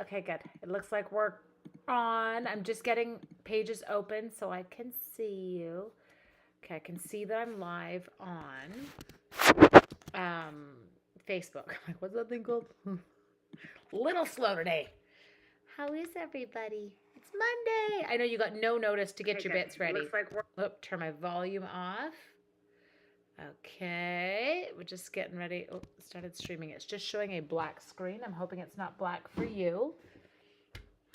Okay, good. It looks like we're on. I'm just getting pages open so I can see you. Okay, I can see that I'm live on Facebook. What's that thing called? Little slow today. How is everybody? It's Monday. I know you got no notice to get your bits ready. Looks like we're... turn my volume off. Okay, we're just getting ready. Oh, started streaming. It's just showing a black screen. I'm hoping it's not black for you.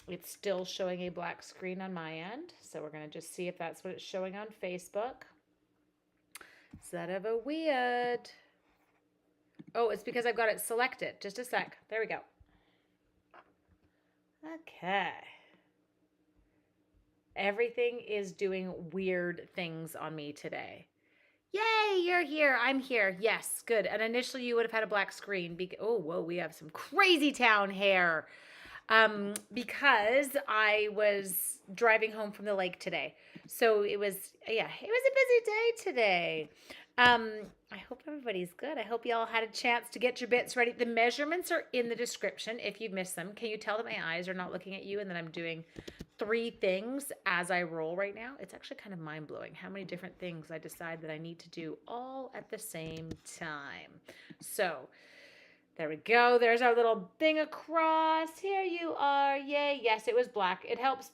It's still showing a black screen on my end. So we're going to just see if that's what it's showing on Facebook. Is that ever weird? Oh, it's because I've got it selected. Just a sec. There we go. Okay. Everything is doing weird things on me today. Yay, you're here. I'm here. Yes, good. And initially you would have had a black screen. Oh, whoa, we have some crazy town hair. Because I was driving home from the lake today. So it was a busy day today. I hope everybody's good. I hope y'all had a chance to get your bits ready. The measurements are in the description if you missed them. Can you tell that my eyes are not looking at you and that I'm doing 3 things as I roll right now? It's actually kind of mind-blowing how many different things I decide that I need to do all at the same time. So there we go. There's our little thing across. Here you are. Yay. Yes, it was black. It helps.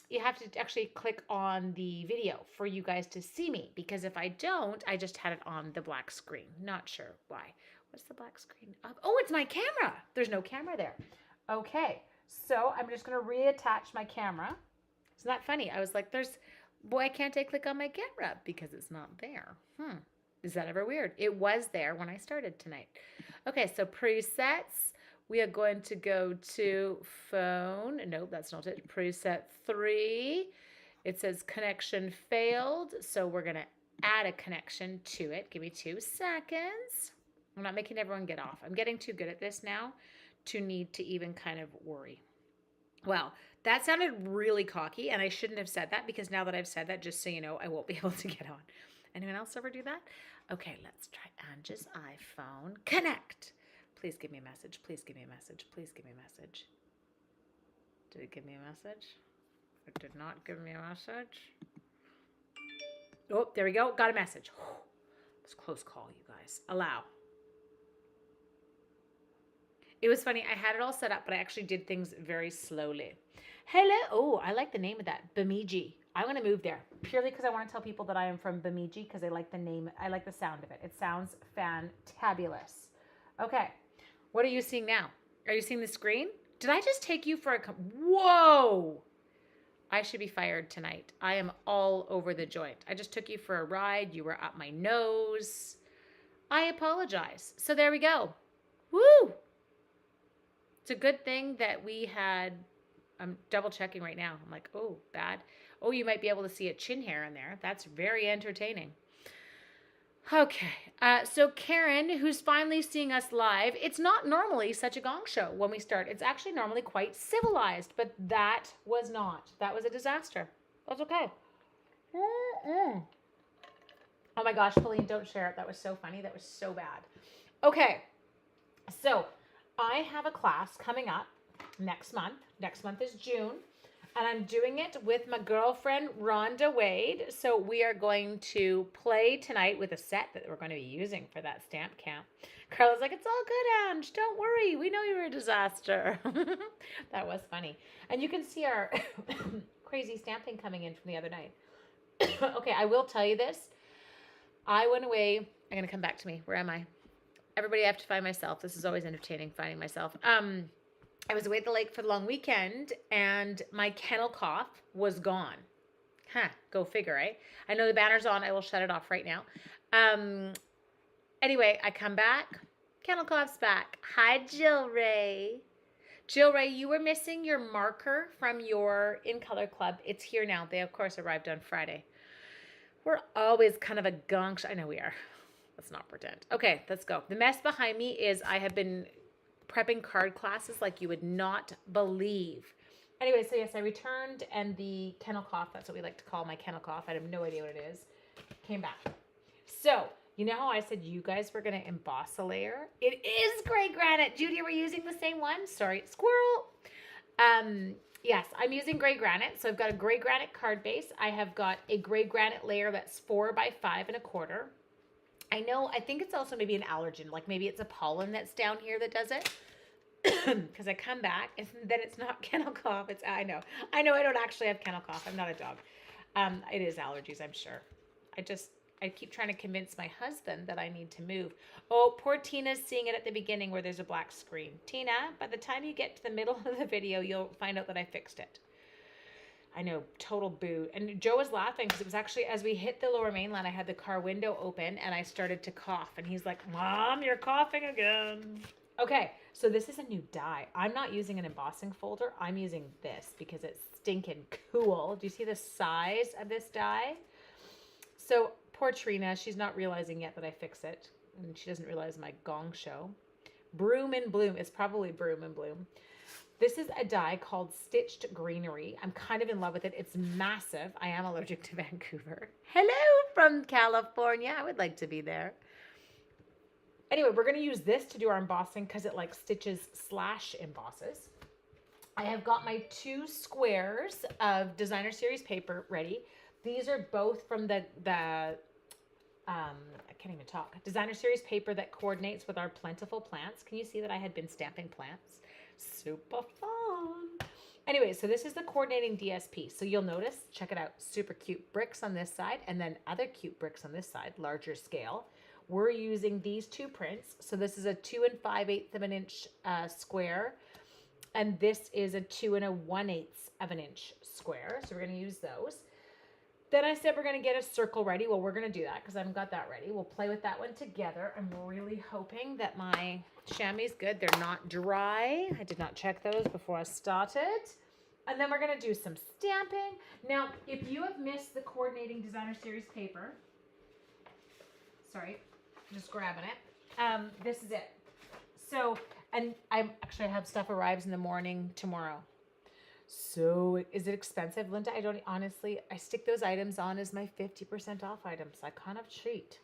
You have to actually click on the video for you guys to see me, because if I don't, I just had it on the black screen. Not sure why. What's the black screen up? Oh, it's my camera. There's no camera there. Okay. So I'm just going to reattach my camera. Isn't that funny? I was like, why can't I click on my camera? Because it's not there. Is that ever weird? It was there when I started tonight. Okay, so presets. We are going to go to phone. Nope, that's not it. Preset 3. It says connection failed. So we're going to add a connection to it. Give me 2 seconds. I'm not making everyone get off. I'm getting too good at this now to need to even kind of worry. Well, that sounded really cocky, and I shouldn't have said that, because now that I've said that, just so you know, I won't be able to get on. Anyone else ever do that? Okay, let's try Angie's iPhone. Connect. Please give me a message. Please give me a message. Please give me a message. Did it give me a message? It did not give me a message. Oh, there we go. Got a message. It was a close call, you guys. Allow. It was funny. I had it all set up, but I actually did things very slowly. Hello. Oh, I like the name of that. Bemidji. I want to move there purely because I want to tell people that I am from Bemidji, because I like the name. I like the sound of it. It sounds fantabulous. Okay. What are you seeing now? Are you seeing the screen? Did I just take you for a... Whoa! I should be fired tonight. I am all over the joint. I just took you for a ride. You were up my nose. I apologize. So there we go. Woo! It's a good thing that we had... I'm double checking right now. I'm like, oh, bad. Oh, you might be able to see a chin hair in there. That's very entertaining. Okay, so Karen, who's finally seeing us live, it's not normally such a gong show when we start. It's actually normally quite civilized, but that was not. That was a disaster. That's okay. Oh my gosh, Pauline, don't share it. That was so funny. That was so bad. Okay, so I have a class coming up next month. Next month is June. And I'm doing it with my girlfriend, Rhonda Wade. So we are going to play tonight with a set that we're going to be using for that stamp camp. Carla's like, it's all good, Ange. Don't worry. We know you're a disaster. That was funny. And you can see our crazy stamping coming in from the other night. Okay, I will tell you this. I went away. I'm going to come back to me. Where am I? Everybody, I have to find myself. This is always entertaining, finding myself. I was away at the lake for the long weekend, and my kennel cough was gone. Go figure, eh? I know the banner's on. I will shut it off right now. Anyway, I come back. Kennel cough's back. Hi, Jill Ray. Jill Ray, you were missing your marker from your In Color Club. It's here now. They, of course, arrived on Friday. We're always kind of a gong show. I know we are. Let's not pretend. Okay, let's go. The mess behind me is I have been prepping card classes like you would not believe. Anyway, so yes, I returned, and the kennel cough, that's what we like to call my kennel cough, I have no idea what it is, came back. So, you know how I said you guys were going to emboss a layer? It is gray granite. Judy, are we using the same one? Sorry, squirrel. Yes, I'm using gray granite. So I've got a gray granite card base. I have got a gray granite layer that's 4 by 5 1/4. I know, I think it's also maybe an allergen, like maybe it's a pollen that's down here that does it. Because I come back and then it's not kennel cough. It's, I know I don't actually have kennel cough. I'm not a dog. It is allergies, I'm sure. I keep trying to convince my husband that I need to move. Oh, poor Tina's seeing it at the beginning where there's a black screen. Tina, by the time you get to the middle of the video, you'll find out that I fixed it. I know, total boo. And Joe was laughing because it was actually as we hit the Lower Mainland, I had the car window open and I started to cough. And he's like, Mom, you're coughing again. Okay, so this is a new die. I'm not using an embossing folder. I'm using this because it's stinking cool. Do you see the size of this die? So poor Trina, she's not realizing yet that I fix it. And she doesn't realize my gong show. Broom and Bloom. It's probably Broom and Bloom. This is a die called Stitched Greenery. I'm kind of in love with it. It's massive. I am allergic to Vancouver. Hello from California. I would like to be there. Anyway, we're going to use this to do our embossing because it like stitches / embosses. I have got my 2 squares of Designer Series paper ready. These are both from the I can't even talk. Designer Series paper that coordinates with our plentiful plants. Can you see that I had been stamping plants? Super fun. Anyway, so this is the coordinating DSP. So you'll notice, check it out, super cute bricks on this side and then other cute bricks on this side, larger scale. We're using these 2 prints. So this is a 2 5/8 of an inch square. And this is a 2 1/8 of an inch square. So we're going to use those. Then I said we're going to get a circle ready. Well, we're going to do that because I haven't got that ready. We'll play with that one together. I'm really hoping that my chamois is good. They're not dry. I did not check those before I started. And then we're going to do some stamping. Now, if you have missed the coordinating Designer Series paper, sorry, just grabbing it. This is it. So, and I actually have stuff arrives in the morning tomorrow. So is it expensive, Linda? I don't honestly, I stick those items on as my 50% off items. I kind of cheat.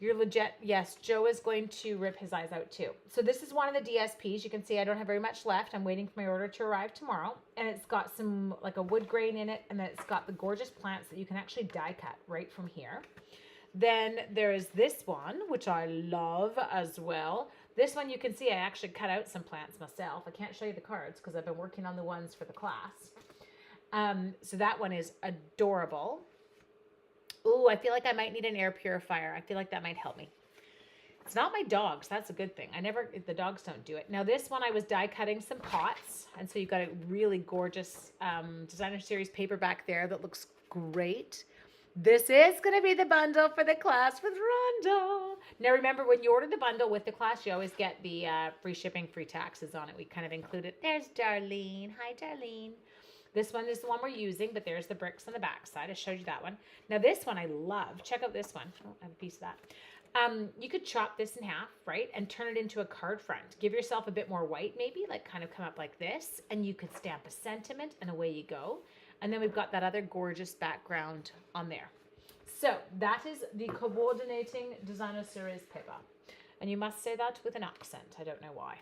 You're legit. Yes, Joe is going to rip his eyes out too. So this is one of the DSPs. You can see I don't have very much left. I'm waiting for my order to arrive tomorrow. And it's got some like a wood grain in it. And then it's got the gorgeous plants that you can actually die cut right from here. Then there's this one, which I love as well. This one you can see I actually cut out some plants myself. I can't show you the cards because I've been working on the ones for the class. So that one is adorable. Ooh, I feel like I might need an air purifier. I feel like that might help me. It's not my dogs. That's a good thing. The dogs don't do it. Now this one I was die cutting some pots. And so you've got a really gorgeous Designer Series paper back there that looks great. This is going to be the bundle for the class with Rhonda. Now, remember, when you order the bundle with the class, you always get the free shipping, free taxes on it. We kind of included. There's Darlene. Hi, Darlene. This one is the one we're using, but there's the bricks on the back side. I showed you that one. Now, this one I love. Check out this one. Oh, I have a piece of that. You could chop this in half, right, and turn it into a card front. Give yourself a bit more white, maybe, like kind of come up like this, and you could stamp a sentiment, and away you go. And then we've got that other gorgeous background on there. So that is the coordinating Designer Series paper. And you must say that with an accent. I don't know why.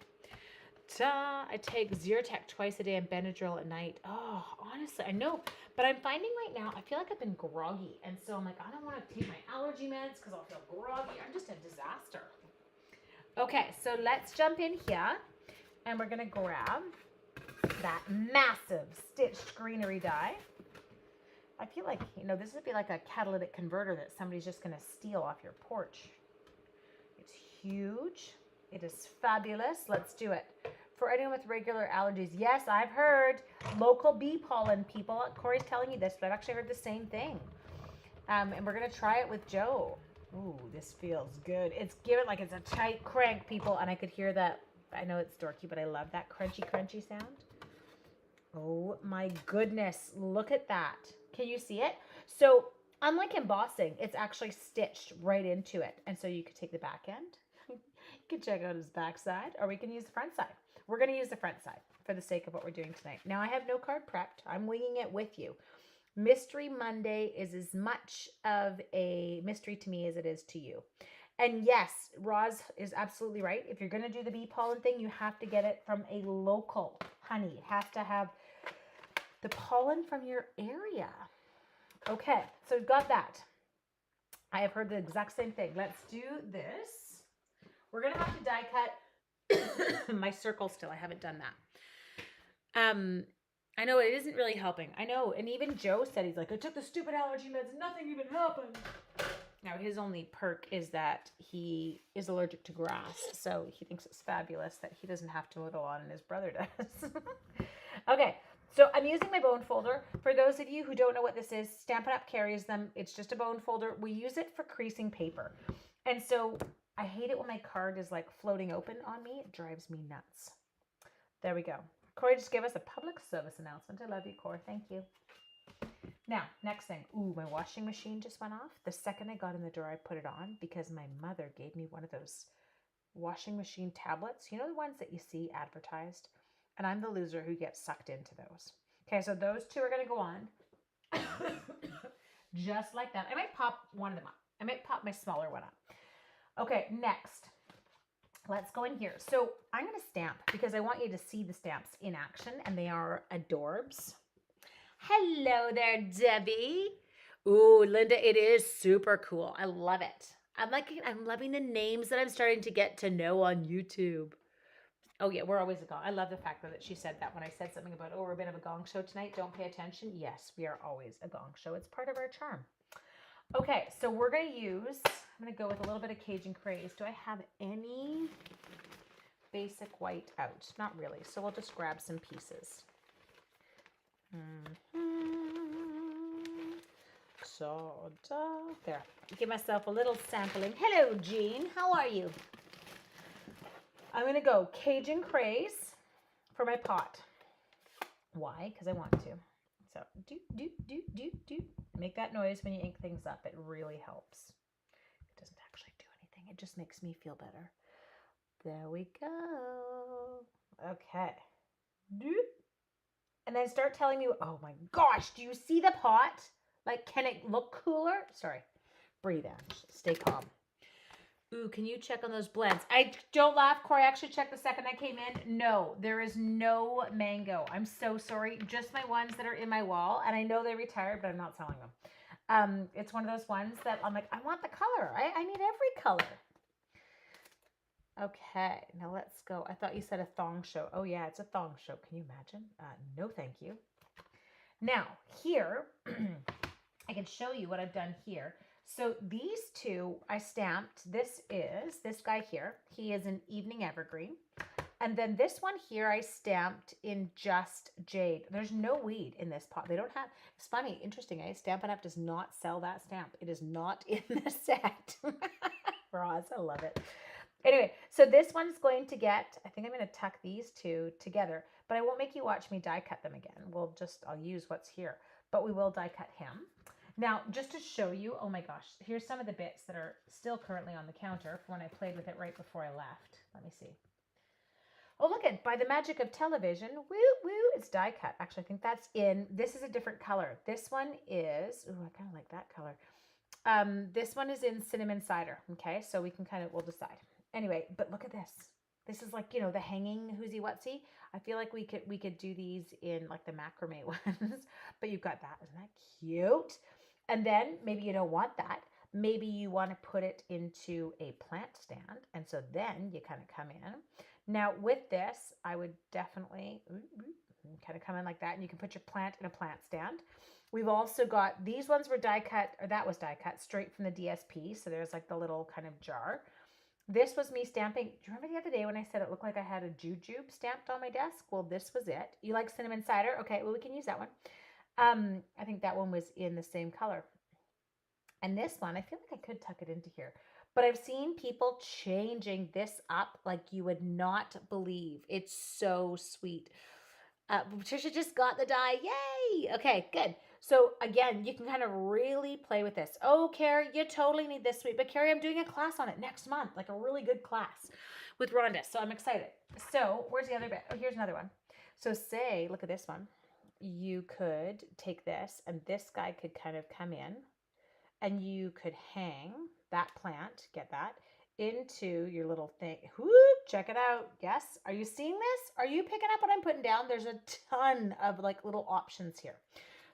I take Zyrtec twice a day and Benadryl at night. Oh, honestly, I know. But I'm finding right now, I feel like I've been groggy. And so I'm like, I don't want to take my allergy meds because I'll feel groggy. I'm just a disaster. Okay, so let's jump in here. And we're going to grab that massive stitched greenery die. I feel like, this would be like a catalytic converter that somebody's just going to steal off your porch. It's huge. It is fabulous. Let's do it. For anyone with regular allergies, yes, I've heard local bee pollen people. Corey's telling you this, but I've actually heard the same thing. And we're going to try it with Joe. Ooh, this feels good. It's given like it's a tight crank, people, and I could hear that. I know it's dorky, but I love that crunchy sound. Oh my goodness, look at that. Can you see it? So unlike embossing, it's actually stitched right into it. And so you could take the back end. You can check out his back side, or we can use the front side. We're going to use the front side for the sake of what we're doing tonight. Now I have no card prepped. I'm winging it with you. Mystery Monday is as much of a mystery to me as it is to you. And yes, Roz is absolutely right. If you're going to do the bee pollen thing, you have to get it from a local honey. It has to have the pollen from your area. Okay, so we've got that. I have heard the exact same thing. Let's do this. We're going to have to die cut my circle still. I haven't done that. I know it isn't really helping. I know. And even Joe said, he's like, I took the stupid allergy meds. Nothing even happened. Now, his only perk is that he is allergic to grass. So he thinks it's fabulous that he doesn't have to mow the lawn and his brother does. Okay. So I'm using my bone folder. For those of you who don't know what this is, Stampin' Up! Carries them. It's just a bone folder. We use it for creasing paper. And so I hate it when my card is like floating open on me. It drives me nuts. There we go. Corey just gave us a public service announcement. I love you, Corey. Thank you. Now, next thing. Ooh, my washing machine just went off. The second I got in the door, I put it on because my mother gave me one of those washing machine tablets. You know the ones that you see advertised? And I'm the loser who gets sucked into those. Okay, so those two are going to go on. Just like that. I might pop one of them up. I might pop my smaller one up. Okay, next. Let's go in here. So I'm going to stamp because I want you to see the stamps in action, and they are adorbs. Hello there, Debbie. Ooh, Linda, it is super cool. I love it. I'm loving the names that I'm starting to get to know on YouTube. Oh yeah, we're always a gong. I love the fact that she said that when I said something about, oh, we're a bit of a gong show tonight. Don't pay attention. Yes, we are always a gong show. It's part of our charm. Okay, so we're going to use, I'm going to go with a little bit of Cajun Craze. Do I have any basic white out? Not really. So we'll just grab some pieces. So, there. Give myself a little sampling. Hello, Jean. How are you? I'm going to go Cajun Craze for my pot. Why? Because I want to. So, do. Make that noise when you ink things up. It really helps. It doesn't actually do anything. It just makes me feel better. There we go. Okay. And then start telling me, oh my gosh, do you see the pot? Like, can it look cooler? Sorry. Breathe in. Stay calm. Ooh, can you check on those blends? Don't laugh, Corey. I actually checked the second I came in. No, there is no mango. I'm so sorry. Just my ones that are in my wall. And I know they retired, but I'm not selling them. It's one of those ones that I'm like, I want the color. I need every color. Okay, now let's go. I thought you said a thong show. Oh yeah, it's a thong show. Can you imagine? No, thank you. Now, here, I can show you what I've done here. So these two I stamped. This guy here. He is an evening evergreen. And then this one here I stamped in just jade. There's no weed in this pot. They don't have, it's funny, interesting, eh? Stampin' Up! Does not sell that stamp. It is not in the set. Roz, I love it. Anyway, so this one's going to get, I think I'm going to tuck these two together, but I won't make you watch me die cut them again. I'll use what's here, but we will die cut him. Now, just to show you, oh my gosh, here's some of the bits that are still currently on the counter from when I played with it right before I left. Let me see. Oh, look at, by the magic of television, woo, woo, it's die cut. Actually, I think that's in, this is a different color. This one is, ooh, I kind of like that color. This one is in cinnamon cider, okay? So we can we'll decide. Anyway, but look at this. This is like, the hanging whoosie whatsy. I feel like we could do these in like the macrame ones, but you've got that. Isn't that cute? And then maybe you don't want that. Maybe you want to put it into a plant stand. And so then you kind of come in. Now with this, I would definitely kind of come in like that, and you can put your plant in a plant stand. We've also got, these ones were die cut, or that was die cut straight from the DSP. So there's like the little kind of jar. This was me stamping. Do you remember the other day when I said it looked like I had a jujube stamped on my desk? Well, this was it. You like cinnamon cider? Okay, well, we can use that one. I think that one was in the same color. And this one, I feel like I could tuck it into here. But I've seen people changing this up like you would not believe. It's so sweet. Patricia just got the die. Yay! Okay, good. So again, you can kind of really play with this. Oh, Carrie, you totally need this sweet. But Carrie, I'm doing a class on it next month, like a really good class with Rhonda. So I'm excited. So where's the other bit? Oh, here's another one. So say, look at this one. You could take this, and this guy could kind of come in, and you could hang that plant, get that, into your little thing. Whoop, check it out. Yes. Are you seeing this? Are you picking up what I'm putting down? There's a ton of like little options here.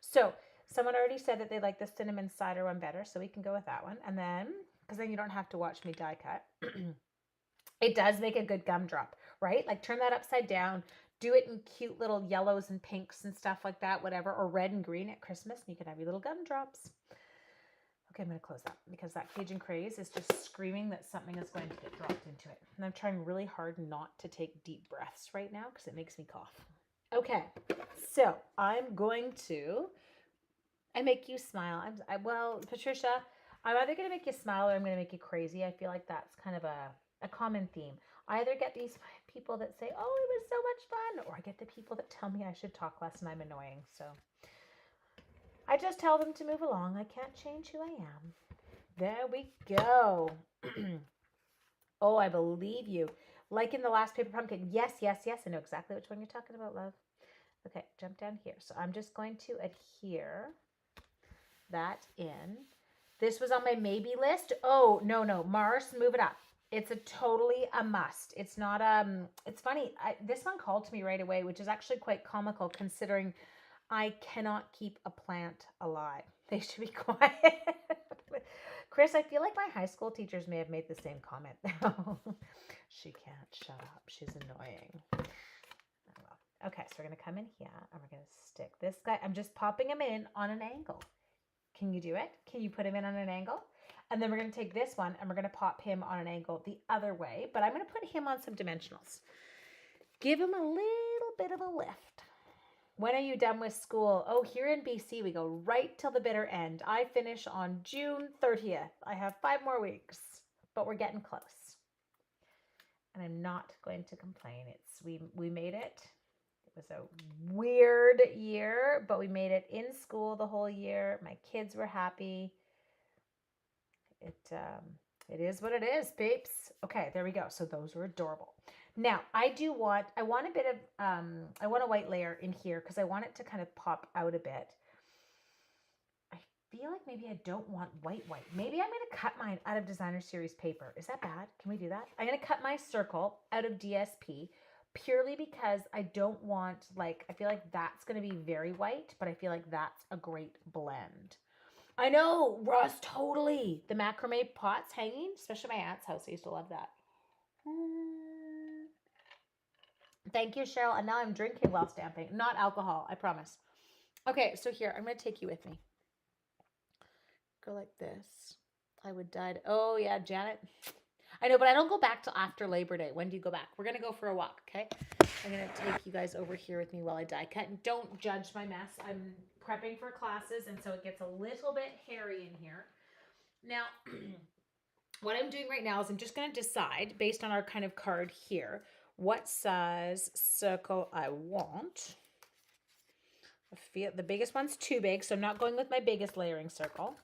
So someone already said that they like the cinnamon cider one better, so we can go with that one. And then, because then you don't have to watch me die cut. It does make a good gumdrop, right? Like turn that upside down, do it in cute little yellows and pinks and stuff like that, whatever, or red and green at Christmas, and you can have your little gumdrops. Okay, I'm going to close that because that Cajun Craze is just screaming that something is going to get dropped into it. And I'm trying really hard not to take deep breaths right now because it makes me cough. Okay, so I'm going to, I make you smile. Well, Patricia, I'm either going to make you smile or I'm going to make you crazy. I feel like that's kind of a common theme. I either get these people that say, oh, it was so much fun, or I get the people that tell me I should talk less and I'm annoying. So I just tell them to move along. I can't change who I am. There we go. Oh, I believe you. Like in the last paper pumpkin. Yes, yes, yes. I know exactly which one you're talking about, love. Okay, jump down here. So I'm just going to adhere that in. This was on my maybe list. Oh, no. Mars, move it up. It's totally a must. It's not, it's funny. This one called to me right away, which is actually quite comical considering I cannot keep a plant alive. They should be quiet. Chris, I feel like my high school teachers may have made the same comment. She can't shut up. She's annoying. Oh, well. Okay, so we're going to come in here and we're going to stick this guy. I'm just popping him in on an angle. Can you do it? Can you put him in on an angle? And then we're going to take this one and we're going to pop him on an angle the other way. But I'm going to put him on some dimensionals. Give him a little bit of a lift. When are you done with school? Oh, here in BC, we go right till the bitter end. I finish on June 30th. I have 5 more weeks, but we're getting close. And I'm not going to complain. We made it. It was a weird year, but we made it in school the whole year. My kids were happy. It is what it is, peeps. Okay, there we go. So those were adorable. Now I want a bit of, I want a white layer in here because I want it to kind of pop out a bit. I feel like maybe I don't want white. Maybe I'm going to cut mine out of Designer Series paper. Is that bad? Can we do that? I'm going to cut my circle out of DSP purely because I don't want, like, I feel like that's going to be very white, but I feel like that's a great blend. I know, Ross, totally. The macrame pots hanging, especially my aunt's house. I used to love that. Thank you, Cheryl. And now I'm drinking while stamping. Not alcohol, I promise. Okay, so here, I'm going to take you with me. Go like this. I would die. Oh, yeah, Janet. I know, but I don't go back till after Labor Day. When do you go back? We're going to go for a walk, okay? I'm going to take you guys over here with me while I die cut. And don't judge my mess. I'm prepping for classes, and so it gets a little bit hairy in here. Now, what I'm doing right now is I'm just going to decide, based on our kind of card here, what size circle I want. I feel the biggest one's too big, so I'm not going with my biggest layering circle.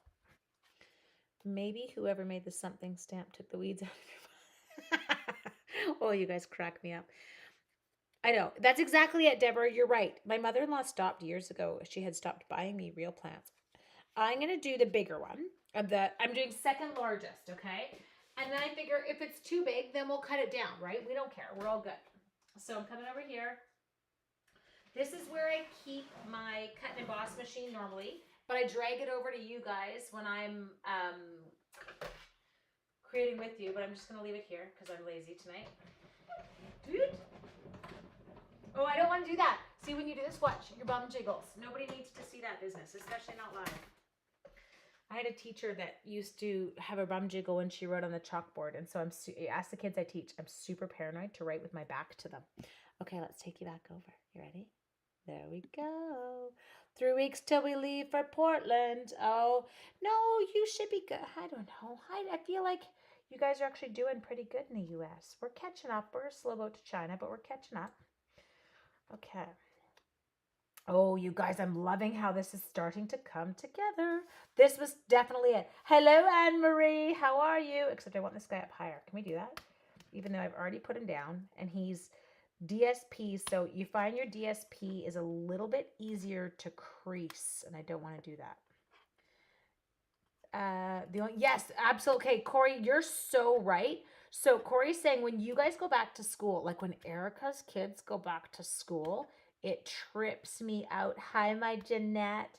Maybe whoever made the something stamp took the weeds out of your Oh, you guys crack me up. I know. That's exactly it, Deborah. You're right. My mother-in-law stopped years ago. She had stopped buying me real plants. I'm going to do the bigger one. I'm doing second largest, okay? And then I figure if it's too big, then we'll cut it down, right? We don't care. We're all good. So I'm coming over here. This is where I keep my cut and emboss machine normally, but I drag it over to you guys when I'm creating with you, but I'm just going to leave it here because I'm lazy tonight. Dude. Oh, I don't want to do that. See, when you do this, watch. Your bum jiggles. Nobody needs to see that business, especially not live. I had a teacher that used to have a bum jiggle when she wrote on the chalkboard, and so ask the kids I teach, I'm super paranoid to write with my back to them. Okay, let's take you back over. You ready? There we go. 3 weeks till we leave for Portland. Oh, no, you should be good. I don't know. I feel like you guys are actually doing pretty good in the U.S. We're catching up. We're a slow boat to China, but we're catching up. Okay. Oh, you guys, I'm loving how this is starting to come together. This was definitely it. Hello, Anne-Marie. How are you? Except I want this guy up higher. Can we do that? Even though I've already put him down and he's DSP. So you find your DSP is a little bit easier to crease, and I don't want to do that. Yes, absolutely. Okay, Corey, you're so right. So Corey's saying when you guys go back to school, like when Erica's kids go back to school, it trips me out. Hi, my Jeanette.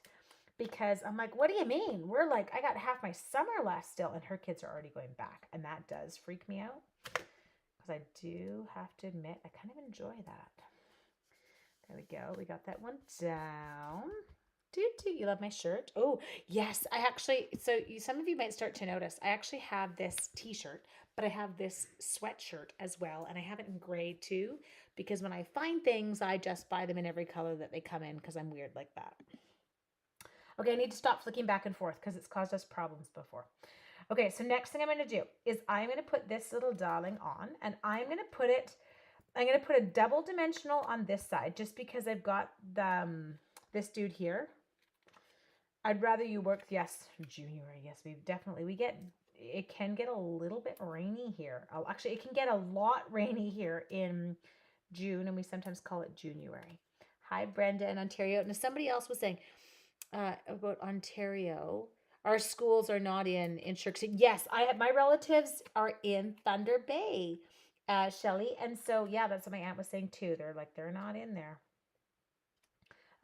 Because I'm like, what do you mean? We're like, I got half my summer left still, and her kids are already going back. And that does freak me out. Because I do have to admit, I kind of enjoy that. There we go. We got that one down. You love my shirt? Oh, yes. I actually, some of you might start to notice, I actually have this t-shirt, but I have this sweatshirt as well. And I have it in gray too, because when I find things, I just buy them in every color that they come in because I'm weird like that. Okay, I need to stop flicking back and forth because it's caused us problems before. Okay, so next thing I'm going to do is I'm going to put this little darling on, and I'm going to put a double dimensional on this side just because I've got the this dude here. I'd rather you work, yes, January. Yes, it can get a little bit rainy here. Actually, it can get a lot rainy here in June, and we sometimes call it January. Hi, Brenda in Ontario. Now, somebody else was saying about Ontario. Our schools are not in Cherokee. Yes, my relatives are in Thunder Bay, Shelly. And so, yeah, that's what my aunt was saying too. They're not in there.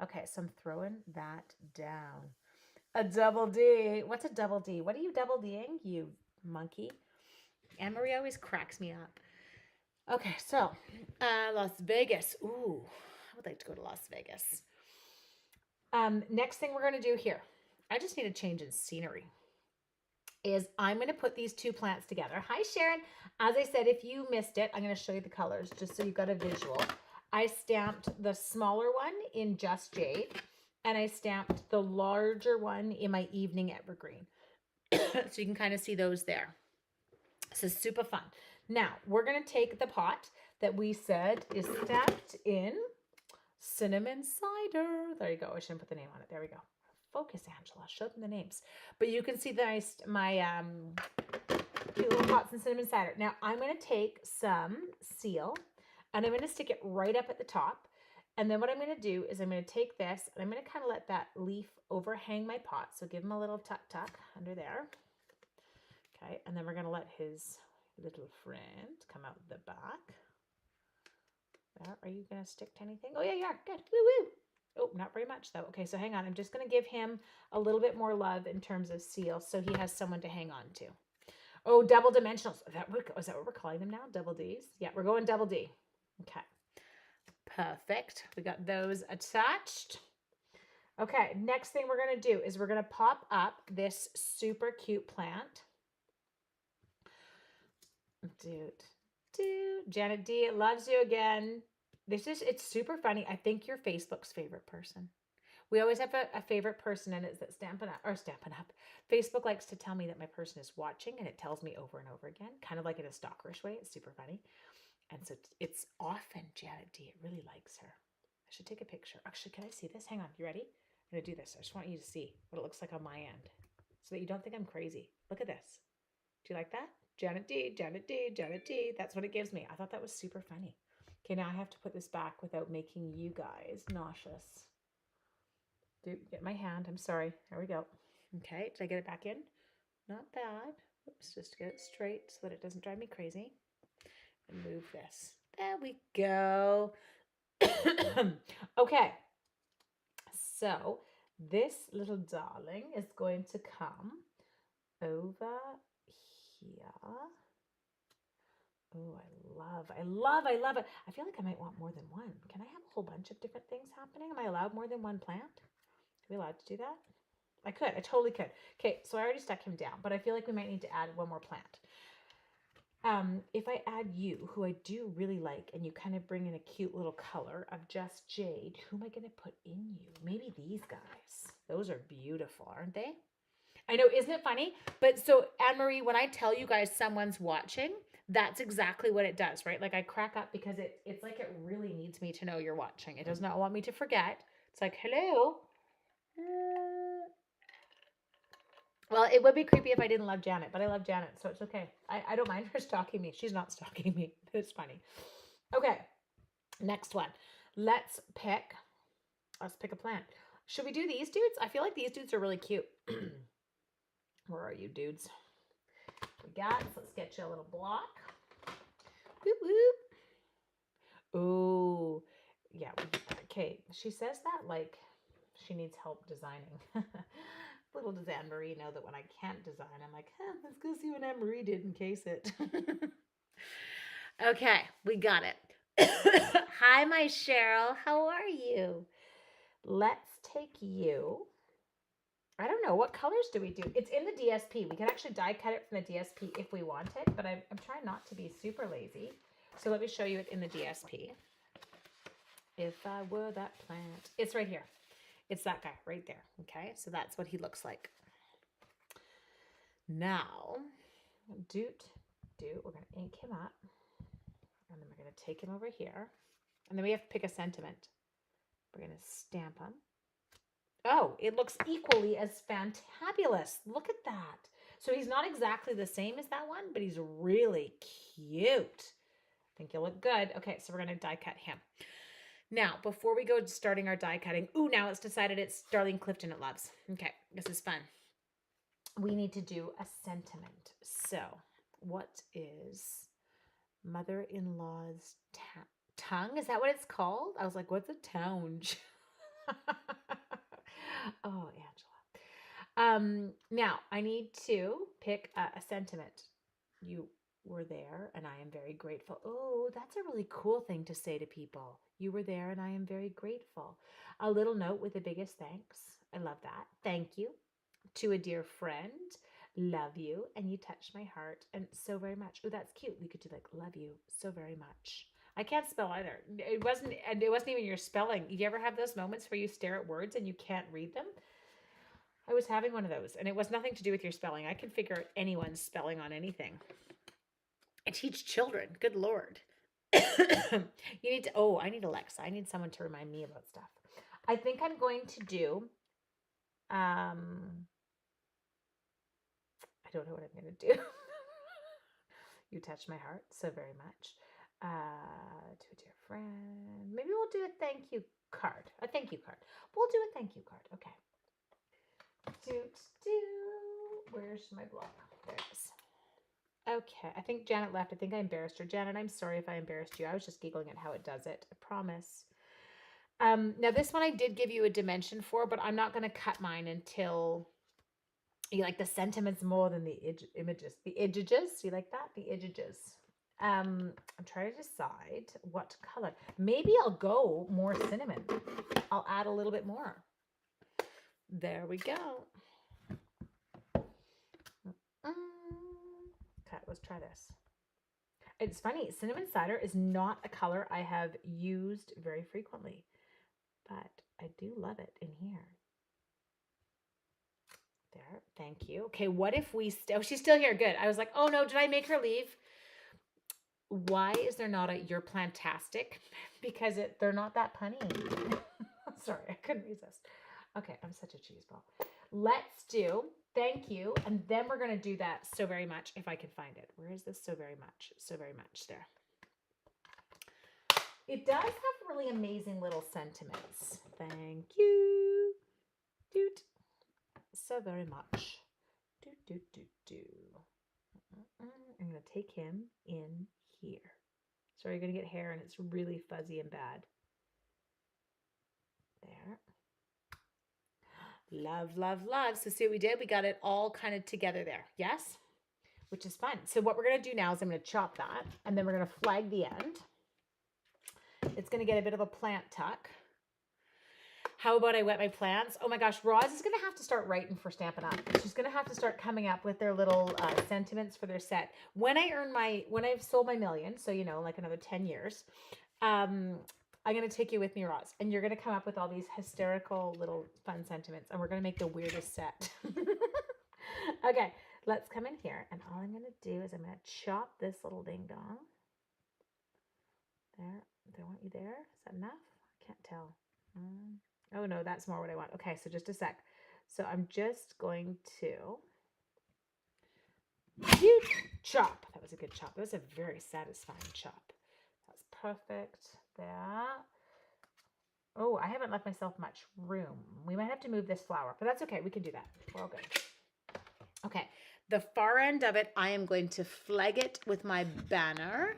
Okay, so I'm throwing that down. A double D. What's a double D? What are you double D'ing, you monkey? Anne-Marie always cracks me up. Okay, so Las Vegas. Ooh, I would like to go to Las Vegas. Next thing we're going to do here, I just need a change in scenery, is I'm going to put these two plants together. Hi, Sharon. As I said, if you missed it, I'm going to show you the colors just so you've got a visual. I stamped the smaller one in Just Jade, and I stamped the larger one in my Evening Evergreen. So you can kind of see those there. This is super fun. Now, we're going to take the pot that we said is stamped in cinnamon cider. There you go. I shouldn't put the name on it. There we go. Focus, Angela. Show them the names. But you can see my cute little pots and cinnamon cider. Now, I'm going to take some seal, and I'm going to stick it right up at the top. And then what I'm going to do is I'm going to take this, and I'm going to kind of let that leaf overhang my pot. So give him a little tuck under there. Okay, and then we're going to let his little friend come out the back. Are you going to stick to anything? Oh, yeah, you are. Good. Woo, woo. Oh, not very much, though. Okay, so hang on. I'm just going to give him a little bit more love in terms of seal so he has someone to hang on to. Oh, double dimensionals. Is that what we're calling them now? Double Ds? Yeah, we're going double D. Okay. Perfect. We got those attached. Okay, next thing we're going to do is we're going to pop up this super cute plant. Janet D, loves you again. It's super funny. I think you're Facebook's favorite person. We always have a favorite person, and it's that Stampin' Up. Facebook likes to tell me that my person is watching, and it tells me over and over again, kind of like in a stalkerish way. It's super funny. And so it's often Janet D. It really likes her. I should take a picture. Actually, can I see this? Hang on. You ready? I'm going to do this. I just want you to see what it looks like on my end so that you don't think I'm crazy. Look at this. Do you like that? Janet D, Janet D, Janet D. That's what it gives me. I thought that was super funny. Okay, now I have to put this back without making you guys nauseous. Get my hand. I'm sorry. There we go. Okay, did I get it back in? Not bad. Oops, just get it straight so that it doesn't drive me crazy. And move this. There we go. Okay. So this little darling is going to come over here. Oh, I love it. I feel like I might want more than one. Can I have a whole bunch of different things happening? Am I allowed more than one plant? Are we allowed to do that? I could. I totally could. Okay, so I already stuck him down, but I feel like we might need to add one more plant. If I add you, who I do really like, and you kind of bring in a cute little color of Just Jade, who am I going to put in you? Maybe these guys. Those are beautiful, aren't they? I know, isn't it funny? But so, Anne-Marie, when I tell you guys someone's watching, that's exactly what it does, right? Like I crack up because it's like it really needs me to know you're watching. It does not want me to forget. It's like, hello. Well, it would be creepy if I didn't love Janet, but I love Janet, so it's okay. I don't mind her stalking me. She's not stalking me. It's funny. Okay, next one. Let's pick a plant. Should we do these dudes? I feel like these dudes are really cute. Where are you, dudes? We got, so let's get you a little block. Whoop, whoop. Ooh, yeah. Okay, she says that like she needs help designing. Little does Anne Marie know that when I can't design, I'm like, let's go see what Anne Marie did and case it. Okay, we got it. Hi, my Cheryl. How are you? Let's take you. I don't know. What colors do we do? It's in the DSP. We can actually die cut it from the DSP if we want it, but I'm trying not to be super lazy. So let me show you it in the DSP. If I were that plant. It's right here. It's that guy right there. Okay, so that's what he looks like. Now, we're going to ink him up. And then we're going to take him over here. And then we have to pick a sentiment. We're going to stamp him. Oh, it looks equally as fantabulous. Look at that. So he's not exactly the same as that one, but he's really cute. I think he'll look good. Okay, so we're going to die cut him. Now, before we go to starting our die cutting, now it's decided it's Darlene Clifton it loves. Okay, this is fun. We need to do a sentiment. So, what is mother-in-law's tongue? Is that what it's called? I was like, what's a tounge? Oh, Angela. Now I need to pick a sentiment. You were there and I am very grateful. Oh, that's a really cool thing to say to people. You were there and I am very grateful. A little note with the biggest thanks. I love that. Thank you. To a dear friend. Love you. And you touched my heart and so very much. Oh, that's cute. We could do like love you so very much. I can't spell either. It wasn't even your spelling. You ever have those moments where you stare at words and you can't read them? I was having one of those, and it was nothing to do with your spelling. I can figure out anyone's spelling on anything. I teach children. Good Lord. You need to, I need Alexa. I need someone to remind me about stuff. I think I'm going to do, I don't know what I'm going to do. You touched my heart so very much. To a dear friend. Maybe we'll do a thank you card. A thank you card. We'll do a thank you card. Okay. Where's my block? There it is. Okay, I think Janet left. I think I embarrassed her. Janet, I'm sorry if I embarrassed you. I was just giggling at how it does it. I promise. Now this one I did give you a dimension for, but I'm not going to cut mine until you like the sentiments more than the images. The edges, you like that? The edges. I'm trying to decide what color. Maybe I'll go more cinnamon. I'll add a little bit more. There we go. Okay, let's try this. It's funny, cinnamon cider is not a color I have used very frequently, but I do love it in here. There, thank you. Okay, what if we, she's still here, good. I was like, oh no, did I make her leave? Why is there not a you're plantastic? Because they're not that punny. Sorry, I couldn't resist. Okay, I'm such a cheeseball. Let's do thank you, and then we're going to do that so very much if I can find it. Where is this so very much? So very much there. It does have really amazing little sentiments. Thank you. Doot. So very much. Doot, doot, doot, doot. I'm going to take him in here. Sorry, you're going to get hair and it's really fuzzy and bad. There. Love, love, love. So see what we did? We got it all kind of together there. Yes? Which is fun. So what we're going to do now is I'm going to chop that and then we're going to flag the end. It's going to get a bit of a plant tuck. How about I wet my plants? Oh my gosh, Roz is going to have to start writing for Stampin' Up. She's going to have to start coming up with their little sentiments for their set. When I've sold my million, so like another 10 years, I'm going to take you with me, Roz, and you're going to come up with all these hysterical little fun sentiments, and we're going to make the weirdest set. Okay, let's come in here, and all I'm going to do is I'm going to chop this little ding-dong. There. Do I want you there? Is that enough? I can't tell. Oh no, that's more what I want. Okay, so just a sec. So I'm just going to chop. That was a good chop. That was a very satisfying chop. That's perfect. There. Oh, I haven't left myself much room. We might have to move this flower, but that's okay. We can do that. We're all good. Okay, the far end of it, I am going to flag it with my banner.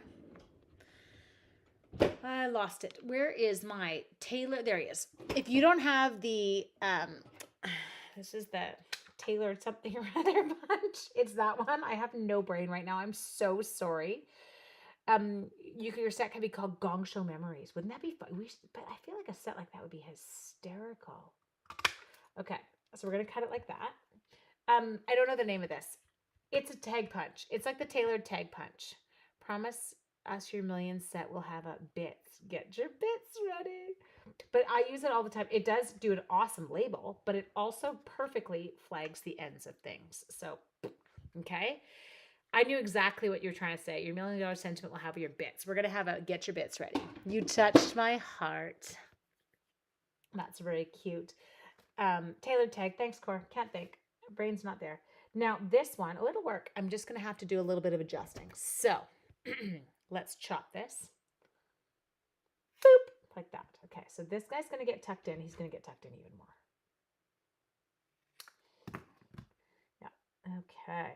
I lost it. Where is my Taylor? There he is. If you don't have the, this is the tailored something or other bunch. It's that one. I have no brain right now. I'm so sorry. Your set can be called Gong Show Memories. Wouldn't that be fun? But I feel like a set like that would be hysterical. Okay, so we're gonna cut it like that. I don't know the name of this. It's a tag punch. It's like the tailored tag punch. Promise us your million set will have a bits. Get your bits ready. But I use it all the time. It does do an awesome label, but it also perfectly flags the ends of things. So, okay. I knew exactly what you're trying to say. Your $1 million sentiment will have your bits. We're going to have a get your bits ready. You touched my heart. That's very cute. Tailored tag. Thanks, Cor. Can't think. Brain's not there. Now, this one, oh, it'll work. I'm just going to have to do a little bit of adjusting. So, let's chop this. Boop. Like that. Okay, so this guy's going to get tucked in. He's going to get tucked in even more. Yeah. Okay.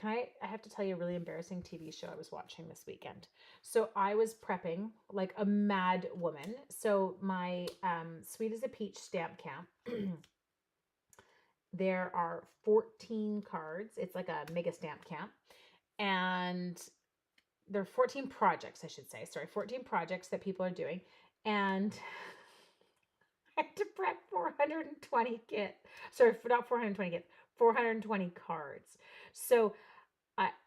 I have to tell you a really embarrassing TV show I was watching this weekend. So I was prepping like a mad woman. So my Sweet as a Peach stamp camp, there are 14 cards. It's like a mega stamp camp. And there are 14 projects, I should say. Sorry, 14 projects that people are doing. And I had to prep 420 kits. Sorry, not 420 kits, 420 cards. So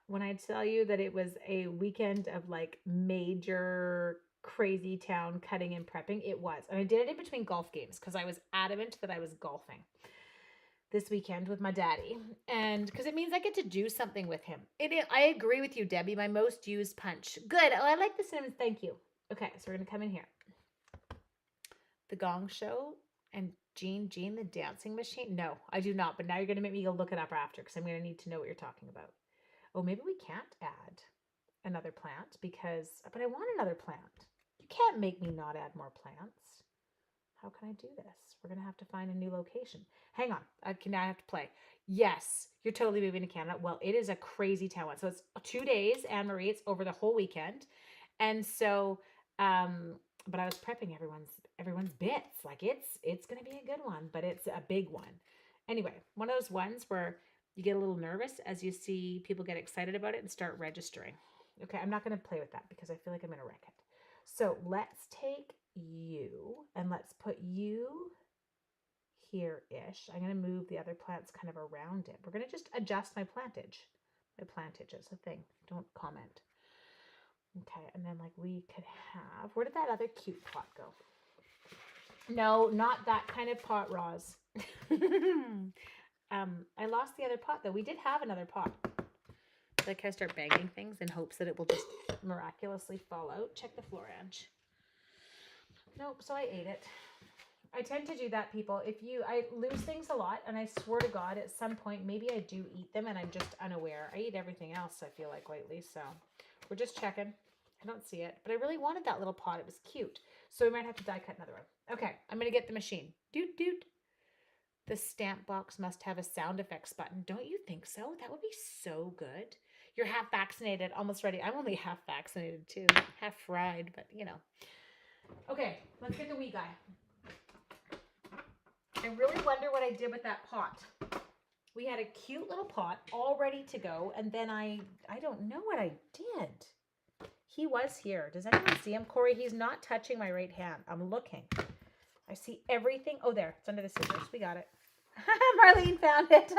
when I tell you that it was a weekend of like major crazy town cutting and prepping, it was. And I did it in between golf games because I was adamant that I was golfing this weekend with my daddy. And because it means I get to do something with him. I agree with you, Debbie. My most used punch. Good. Oh, I like the cinnamon. Thank you. Okay, so we're going to come in here. The Gong Show and Gene the dancing machine. No, I do not. But now you're going to make me go look it up after because I'm going to need to know what you're talking about. Oh, maybe we can't add another plant but I want another plant. You can't make me not add more plants. How can I do this? We're going to have to find a new location. Hang on. I have to play. Yes, you're totally moving to Canada. Well, it is a crazy town. So it's 2 days, Anne-Marie. It's over the whole weekend. And so, but I was prepping everyone's bits. Like it's going to be a good one, but it's a big one. Anyway, one of those ones where you get a little nervous as you see people get excited about it and start registering. Okay, I'm not going to play with that because I feel like I'm going to wreck it. So let's take you and let's put you here-ish. I'm going to move the other plants kind of around it. We're going to just adjust my plantage. My plantage is a thing. Don't comment. Okay, and then like we could have, where did that other cute pot go? No, not that kind of pot, Roz. I lost the other pot though. We did have another pot. So I kind of start banging things in hopes that it will just miraculously fall out. Check the Florange. Nope, so I ate it. I tend to do that, people. I lose things a lot, and I swear to God, at some point, maybe I do eat them, and I'm just unaware. I eat everything else, I feel like, lately, so we're just checking. I don't see it, but I really wanted that little pot. It was cute. So we might have to die cut another one. Okay, I'm going to get the machine. Doot, doot. The stamp box must have a sound effects button. Don't you think so? That would be so good. You're half vaccinated, almost ready. I'm only half vaccinated, too. Half fried, but, you know. Okay, let's get the wee guy. I really wonder what I did with that pot. We had a cute little pot all ready to go, and then I don't know what I did. He was here. Does anyone see him? Corey, he's not touching my right hand. I'm looking. I see everything. Oh, there. It's under the scissors. We got it. Marlene found it.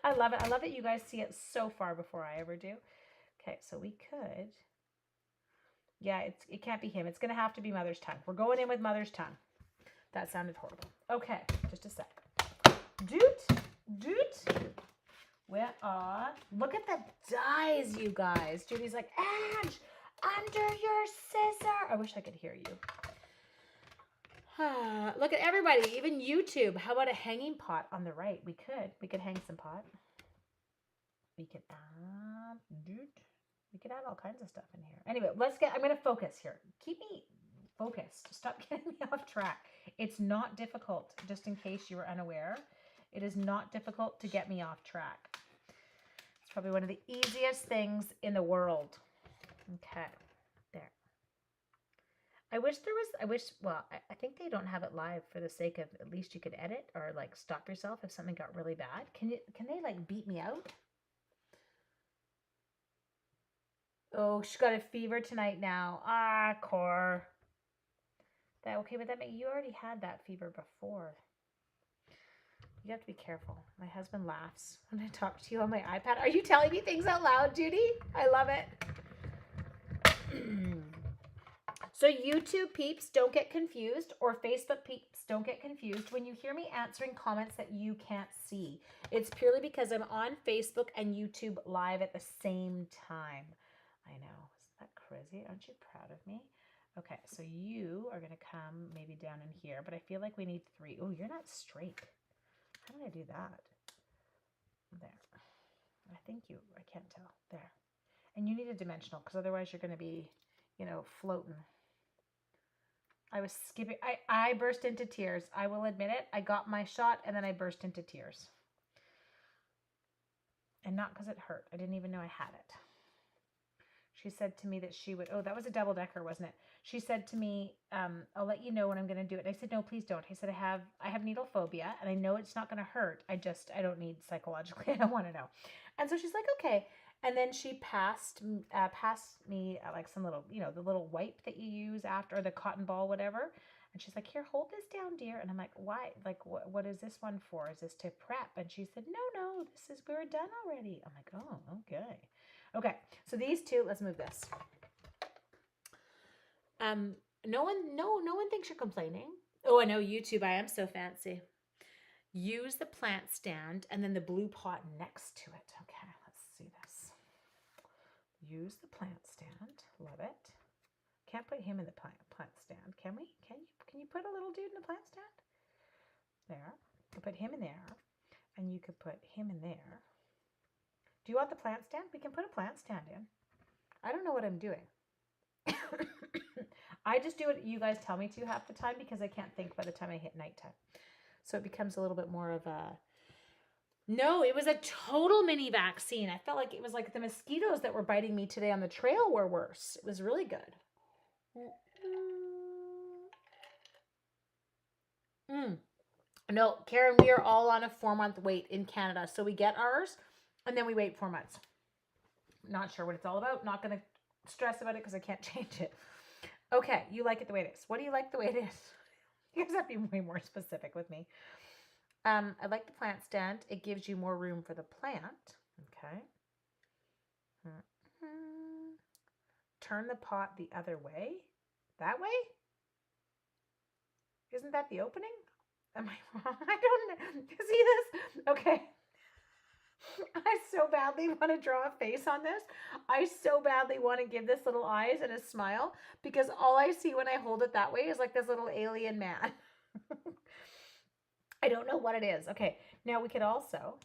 I love it. I love that you guys see it so far before I ever do. Okay, so we could. Yeah, it can't be him. It's going to have to be Mother's Tongue. We're going in with Mother's Tongue. That sounded horrible. Okay, just a sec. Doot, doot. Where are... Look at the dies, you guys. Judy's like, Ange, under your scissor. I wish I could hear you. Look at everybody, even YouTube. How about a hanging pot on the right? We could hang some pot. We could add, we could add all kinds of stuff in here. Anyway, I'm going to focus here. Keep me focused. Stop getting me off track. It's not difficult, just in case you were unaware. It is not difficult to get me off track. probably one of the easiest things in the world. Okay, there. I wish, well, I think they don't have it live for the sake of at least you could edit or like stop yourself if something got really bad. Can they like beat me out? Oh, she's got a fever tonight now. Ah, Cor. Okay, but you already had that fever before. You have to be careful. My husband laughs when I talk to you on my iPad. Are you telling me things out loud, Judy? I love it. So YouTube peeps, don't get confused, or Facebook peeps, don't get confused when you hear me answering comments that you can't see. It's purely because I'm on Facebook and YouTube live at the same time. I know. Isn't that crazy? Aren't you proud of me? Okay, so you are going to come maybe down in here, but I feel like we need 3. Oh, you're not straight. How did I do that? There. I think I can't tell. There. And you need a dimensional because otherwise you're going to be, floating. I was skipping. I burst into tears. I will admit it. I got my shot and then I burst into tears. And not because it hurt. I didn't even know I had it. She said to me that she would, that was a double-decker, wasn't it? She said to me, I'll let you know when I'm going to do it. And I said, no, please don't. I said, I have needle phobia and I know it's not going to hurt. I don't need psychologically. I don't want to know. And so she's like, okay. And then she passed me like some little, the little wipe that you use after, or the cotton ball, whatever. And she's like, here, hold this down, dear. And I'm like, why? Like, what is this one for? Is this to prep? And she said, no, we're done already. I'm like, oh, okay. Okay, so these two, let's move this. No one thinks you're complaining. Oh, I know, YouTube, I am so fancy. Use the plant stand and then the blue pot next to it. Okay, let's see this. Use the plant stand. Love it. Can't put him in the plant stand, can we? Can you put a little dude in the plant stand? There. You put him in there, and you could put him in there. Do you want the plant stand? We can put a plant stand in. I don't know what I'm doing. I just do what you guys tell me to half the time because I can't think by the time I hit nighttime. So it becomes a little bit more of a... No, it was a total mini vaccine. I felt like it was like the mosquitoes that were biting me today on the trail were worse. It was really good. No, Karen, we are all on a 4-month wait in Canada. So we get ours and then we wait 4 months. Not sure what it's all about. Not going to stress about it because I can't change it. Okay, you like it the way it is. What do you like the way it is? You guys have to be way more specific with me. I like the plant stand. It gives you more room for the plant. Okay. Turn the pot the other way. That way? Isn't that the opening? Am I wrong? I don't know. See this? Okay. I so badly want to draw a face on this. I so badly want to give this little eyes and a smile because all I see when I hold it that way is like this little alien man. I don't know what it is. Okay, now we could also,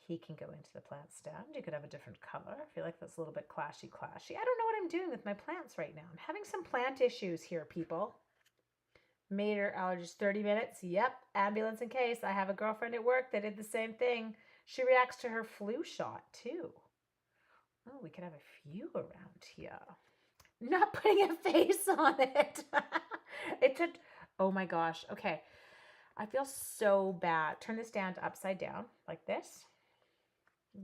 he can go into the plant stand. You could have a different color. I feel like that's a little bit clashy. I don't know what I'm doing with my plants right now. I'm having some plant issues here, people. Mater allergies 30 minutes. Yep, ambulance in case. I have a girlfriend at work that did the same thing. She reacts to her flu shot too. Oh, we could have a few around here. Not putting a face on it. It took, oh my gosh. Okay. I feel so bad. Turn the stand upside down like this.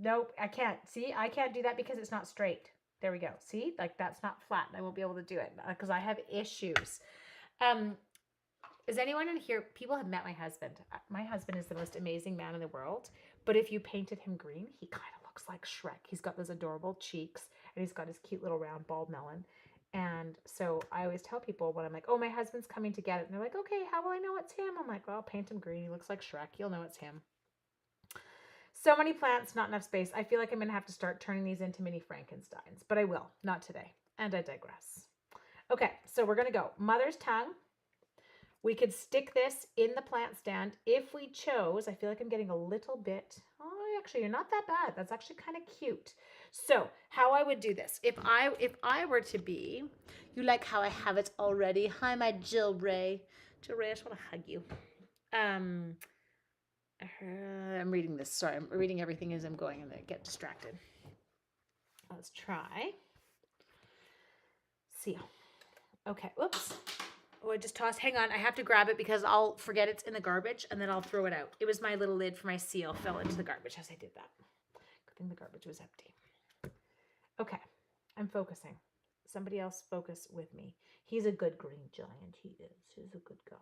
Nope, I can't. See, I can't do that because it's not straight. There we go. See, like that's not flat. I won't be able to do it because I have issues. Is anyone in here? People have met my husband. My husband is the most amazing man in the world. But if you painted him green, he kind of looks like Shrek. He's got those adorable cheeks and he's got his cute little round bald melon. And so I always tell people when I'm like, oh, my husband's coming to get it. And they're like, okay, how will I know it's him? I'm like, well, paint him green. He looks like Shrek. You'll know it's him. So many plants, not enough space. I feel like I'm going to have to start turning these into mini Frankensteins. But I will. Not today. And I digress. Okay, so we're going to go mother's tongue. We could stick this in the plant stand if we chose. I feel like I'm getting a little bit. Oh, actually, you're not that bad. That's actually kind of cute. So how I would do this, if I were to be, you like how I have it already. Hi, my Jill Ray. Jill Ray, I just want to hug you. I'm reading this. Sorry, I'm reading everything as I'm going and I get distracted. Let's try seal. Okay, whoops. Oh, I just tossed. Hang on, I have to grab it because I'll forget it's in the garbage and then I'll throw it out. It was my little lid for my seal fell into the garbage as I did that. Good thing the garbage was empty. Okay, I'm focusing. Somebody else focus with me. He's a good green giant. He is. He's a good guy.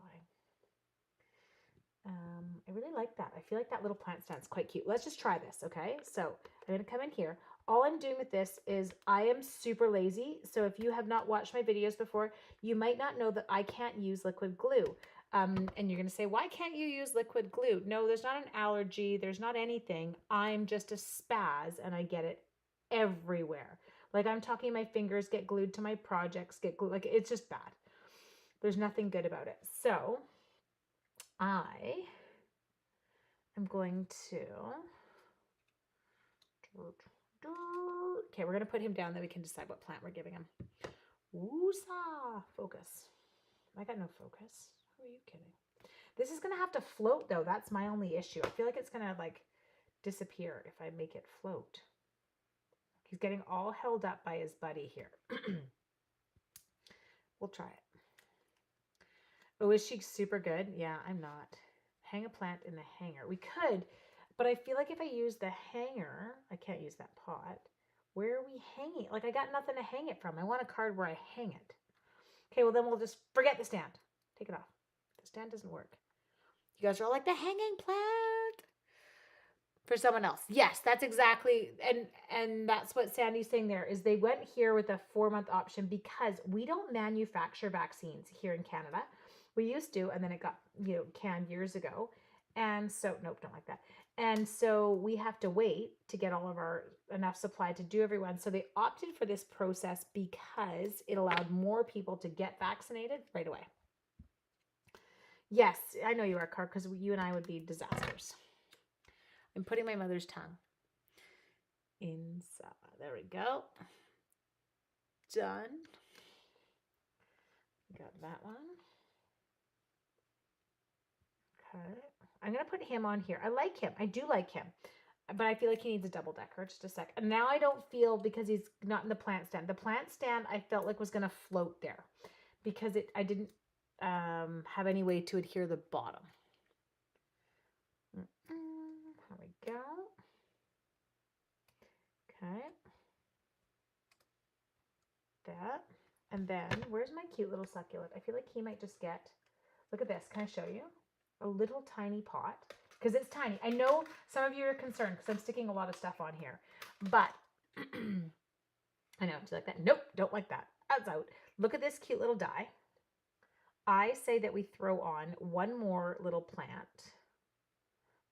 I really like that. I feel like that little plant stand's quite cute. Let's just try this, okay? So I'm going to come in here. All I'm doing with this is I am super lazy. So if you have not watched my videos before, you might not know that I can't use liquid glue. And you're going to say, why can't you use liquid glue? No, there's not an allergy. There's not anything. I'm just a spaz and I get it everywhere. Like I'm talking my fingers get glued to my projects, get glued. Like it's just bad. There's nothing good about it. So I am going to, okay, we're going to put him down, then we can decide what plant we're giving him. Woosah, focus. I got no focus. Who are you kidding? This is going to have to float though. That's my only issue. I feel like it's going to like disappear if I make it float. He's getting all held up by his buddy here. We'll try it. Oh, is she super good? Yeah, I'm not. Hang a plant in the hanger. We could, but I feel like if I use the hanger, I can't use that pot. Where are we hanging? Like I got nothing to hang it from. I want a card where I hang it. Okay, well then we'll just forget the stand. Take it off. The stand doesn't work. You guys are all like the hanging plant for someone else. Yes, that's exactly, and that's what Sandy's saying there is they went here with a 4-month option because we don't manufacture vaccines here in Canada. We used to, and then it got, canned years ago. And so, nope, don't like that. And so we have to wait to get all of our enough supply to do everyone. So they opted for this process because it allowed more people to get vaccinated right away. Yes, I know you are, Car, because you and I would be disasters. I'm putting my mother's tongue inside. There we go. Done. Got that one. Okay. I'm going to put him on here. I like him. I do like him. But I feel like he needs a double decker. Just a sec. And now I don't feel, because he's not in the plant stand. The plant stand I felt like was going to float there because I didn't have any way to adhere the bottom. There we go. Okay. That. And then, where's my cute little succulent? I feel like he might just get, look at this. Can I show you? A little tiny pot. Because it's tiny. I know some of you are concerned because I'm sticking a lot of stuff on here. But, I know. Do you like that? Nope. Don't like that. That's out. Look at this cute little die. I say that we throw on one more little plant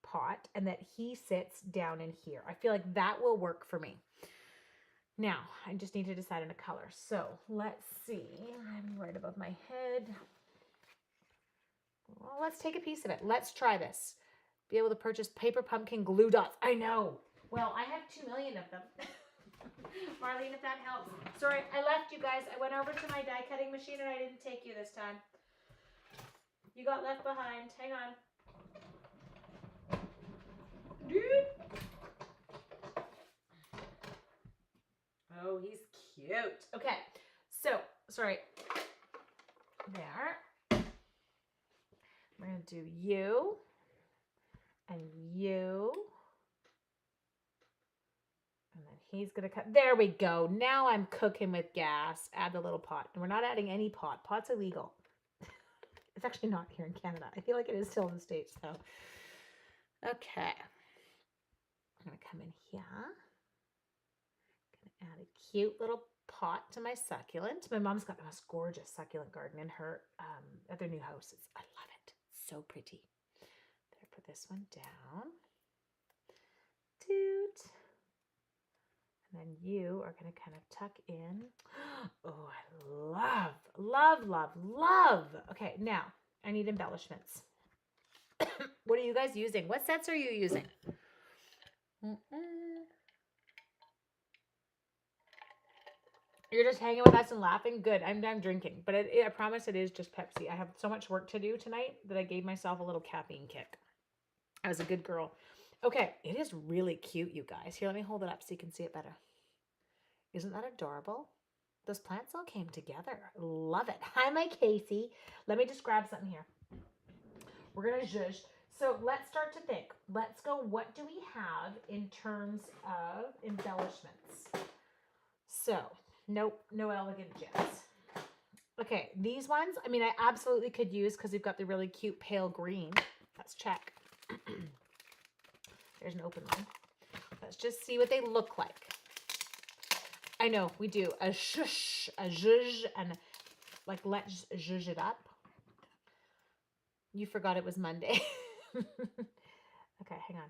pot and that he sits down in here. I feel like that will work for me. Now, I just need to decide on a color. So, let's see. I'm right above my head. Well, let's take a piece of it. Let's try this. Be able to purchase paper pumpkin glue dots. I know. Well, I have 2 million of them. Marlene, if that helps. Sorry, I left you guys. I went over to my die cutting machine and I didn't take you this time. You got left behind. Hang on. Dude. Oh, he's cute. Okay, so, sorry. There. We're going to do you and you. And then he's going to cut. There we go. Now I'm cooking with gas. Add the little pot. And we're not adding any pot. Pot's illegal. It's actually not here in Canada. I feel like it is still in the States, though. Okay. I'm going to come in here. Going to add a cute little pot to my succulent. My mom's got the most gorgeous succulent garden in her at their new house. I love it. It's so pretty. There, put this one down. Toot. And then you are going to kind of tuck in. Oh, I love. Okay, now I need embellishments. What are you guys using? What sets are you using? You're just hanging with us and laughing? Good. I'm drinking. But I promise it is just Pepsi. I have so much work to do tonight that I gave myself a little caffeine kick. I was a good girl. Okay, it is really cute, you guys. Here, let me hold it up so you can see it better. Isn't that adorable? Those plants all came together. Love it. Hi, my Casey. Let me just grab something here. We're going to zhuzh. So let's start to think. Let's go, what do we have in terms of embellishments? So, nope, no elegant gems. Okay, these ones, I mean, I absolutely could use because we've got the really cute pale green. Let's check. There's an open one. Let's just see what they look like. I know, we do a zhuzh, and like, let's zhuzh it up. You forgot it was Monday. Okay, hang on.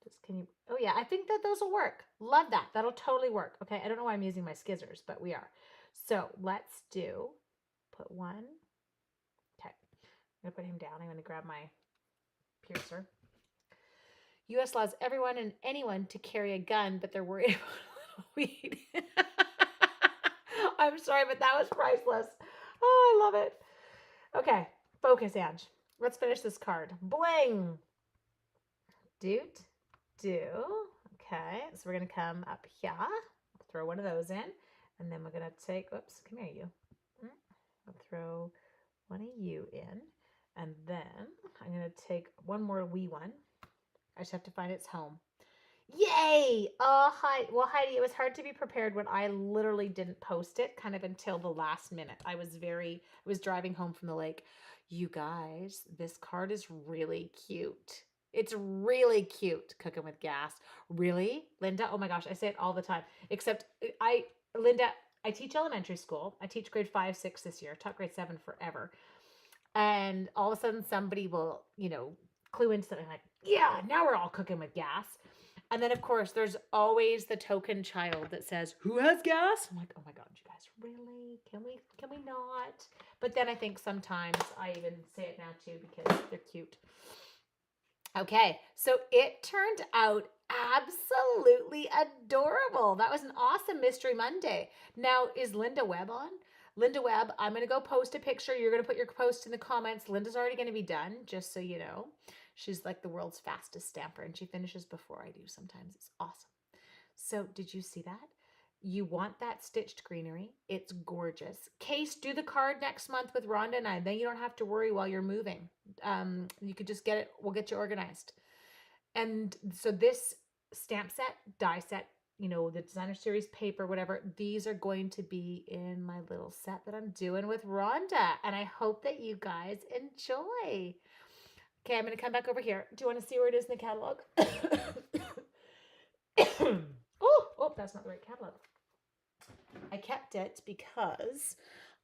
Just can you, oh yeah, I think that those will work. Love that. That'll totally work. Okay, I don't know why I'm using my skizzers, but we are. So let's put one. Okay, I'm gonna put him down. I'm gonna grab my piercer. U.S. allows everyone and anyone to carry a gun, but they're worried about weed. I'm sorry, but that was priceless. Oh, I love it. Okay, focus, Ange. Let's finish this card. Bling. Doot. Do. Okay, so we're going to come up here. Throw one of those in. And then we're going to take, oops, come here, you. I'll throw one of you in. And then I'm going to take one more wee one. I just have to find its home. Yay! Oh, hi. Well, Heidi, it was hard to be prepared when I literally didn't post it kind of until the last minute. I was driving home from the lake. You guys, this card is really cute. It's really cute. Cooking with gas. Really? Linda? Oh my gosh, I say it all the time. Except Linda, I teach elementary school. I teach grade 5, 6 this year. Taught grade 7 forever. And all of a sudden somebody will, clue into something like, yeah, now we're all cooking with gas. And then, of course, there's always the token child that says, who has gas? I'm like, oh my God, you guys, really? Can we not? But then I think sometimes I even say it now too because they're cute. Okay, so it turned out absolutely adorable. That was an awesome Mystery Monday. Now, is Linda Webb on? Linda Webb, I'm going to go post a picture. You're going to put your post in the comments. Linda's already going to be done, just so you know. She's like the world's fastest stamper, and she finishes before I do sometimes. It's awesome. So did you see that? You want that stitched greenery. It's gorgeous. Case, do the card next month with Rhonda and I. Then you don't have to worry while you're moving. You could just get it. We'll get you organized. And so this stamp set, die set, the designer series paper, whatever, these are going to be in my little set that I'm doing with Rhonda. And I hope that you guys enjoy. Okay, I'm going to come back over here. Do you want to see where it is in the catalog? Oh, that's not the right catalog. I kept it because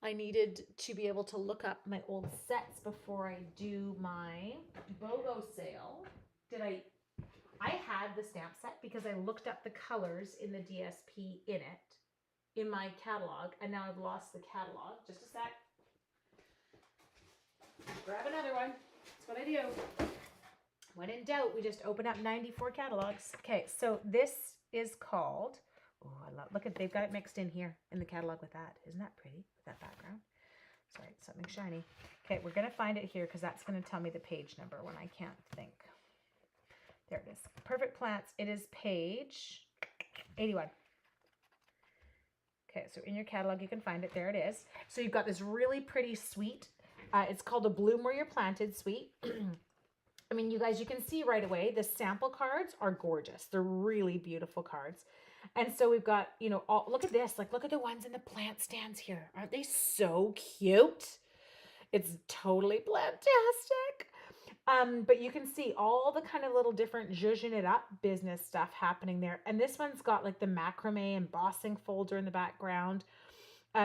I needed to be able to look up my old sets before I do my BOGO sale. I had the stamp set because I looked up the colors in the DSP in my catalog, and now I've lost the catalog. Just a sec. Grab another one. That's what I do. When in doubt, we just open up 94 catalogs. Okay, so this is called, look at, they've got it mixed in here in the catalog with that. Isn't that pretty with that background? Sorry, something shiny. Okay, we're going to find it here because that's going to tell me the page number when I can't think. There it is. Perfect Plants. It is page 81. Okay, so in your catalog, you can find it. There it is. So you've got this really pretty suite. It's called a Bloom Where You're Planted suite. I mean, you guys, you can see right away, the sample cards are gorgeous. They're really beautiful cards. And so we've got, look at this. Like, look at the ones in the plant stands here. Aren't they so cute? It's totally plantastic. But you can see all the kind of little different zhuzhing it up business stuff happening there. And this one's got like the macrame embossing folder in the background.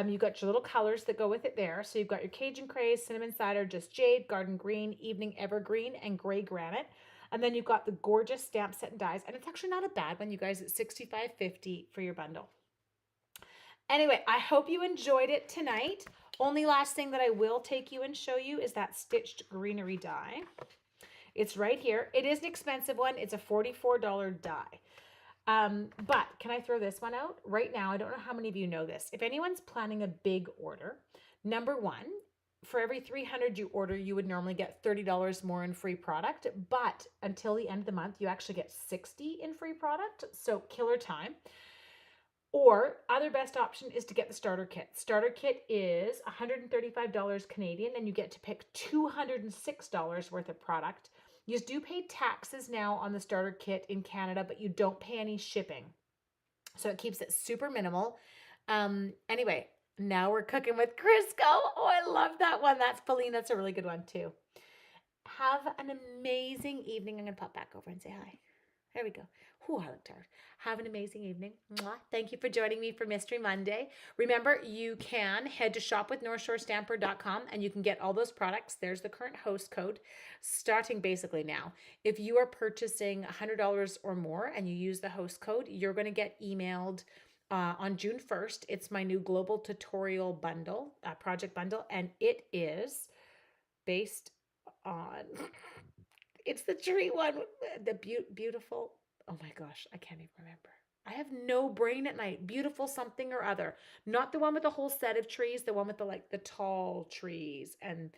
You've got your little colors that go with it there. So you've got your Cajun Craze, Cinnamon Cider, Just Jade, Garden Green, Evening Evergreen, and Gray Granite. And then you've got the gorgeous stamp set and dies. And it's actually not a bad one, you guys. It's $65.50 for your bundle. Anyway, I hope you enjoyed it tonight. Only last thing that I will take you and show you is that stitched greenery die. It's right here. It is an expensive one. It's a $44 die. But can I throw this one out right now? I don't know how many of you know this. If anyone's planning a big order, number one, for every 300 you order, you would normally get $30 more in free product, but until the end of the month, you actually get 60 in free product. So killer time. Or other best option is to get the starter kit. Starter kit is $135 Canadian, and you get to pick $206 worth of product. You do pay taxes now on the starter kit in Canada, but you don't pay any shipping. So it keeps it super minimal. Anyway, now we're cooking with Crisco. Oh, I love that one. That's Pauline. That's a really good one too. Have an amazing evening. I'm going to pop back over and say hi. There we go. Whew, I look tired. Have an amazing evening. Mwah. Thank you for joining me for Mystery Monday. Remember, you can head to shopwithnorthshorestamper.com and you can get all those products. There's the current host code starting basically now. If you are purchasing $100 or more and you use the host code, you're going to get emailed on June 1st. It's my new global tutorial bundle, project bundle, and it is based on it's the tree one, the beautiful. Oh my gosh, I can't even remember. I have no brain at night. Beautiful something or other. Not the one with the whole set of trees, the one with the tall trees and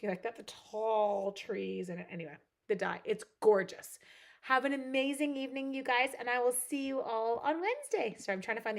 like that, the tall trees. And anyway, the die. It's gorgeous. Have an amazing evening, you guys, and I will see you all on Wednesday. So I'm trying to find the